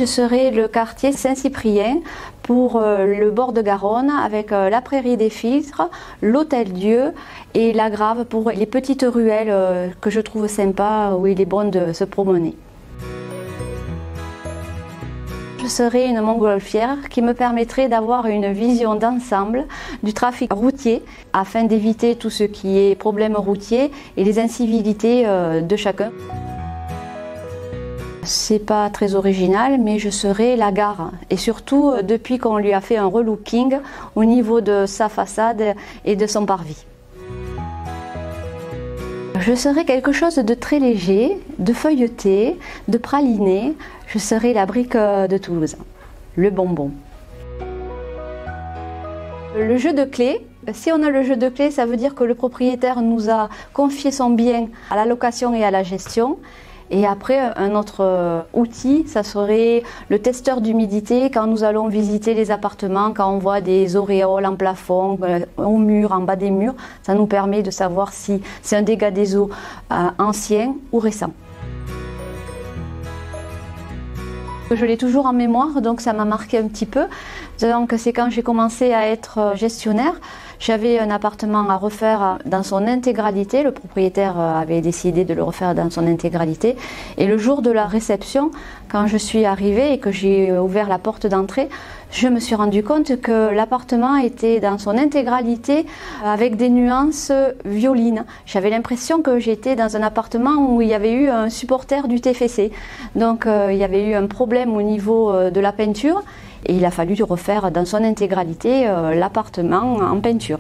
Je serai le quartier Saint-Cyprien pour le bord de Garonne avec la prairie des Filtres, l'Hôtel-Dieu et la Grave pour les petites ruelles que je trouve sympas où il est bon de se promener. Je serai une montgolfière qui me permettrait d'avoir une vision d'ensemble du trafic routier afin d'éviter tout ce qui est problèmes routiers et les incivilités de chacun. C'est pas très original, mais je serai la gare. Et surtout, depuis qu'on lui a fait un relooking au niveau de sa façade et de son parvis. Je serai quelque chose de très léger, de feuilleté, de praliné. Je serai la brique de Toulouse, le bonbon. Le jeu de clés. Si on a le jeu de clés, ça veut dire que le propriétaire nous a confié son bien à la location et à la gestion. Et après, un autre outil, ça serait le testeur d'humidité quand nous allons visiter les appartements, quand on voit des auréoles en plafond, au mur, en bas des murs. Ça nous permet de savoir si c'est un dégât des eaux ancien ou récent. Je l'ai toujours en mémoire, donc ça m'a marqué un petit peu. Donc c'est quand j'ai commencé à être gestionnaire. J'avais un appartement à refaire dans son intégralité. Le propriétaire avait décidé de le refaire dans son intégralité. Et le jour de la réception, quand je suis arrivée et que j'ai ouvert la porte d'entrée, je me suis rendu compte que l'appartement était dans son intégralité avec des nuances violines. J'avais l'impression que j'étais dans un appartement où il y avait eu un supporter du TFC. Donc il y avait eu un problème au niveau de la peinture et il a fallu refaire dans son intégralité l'appartement en peinture.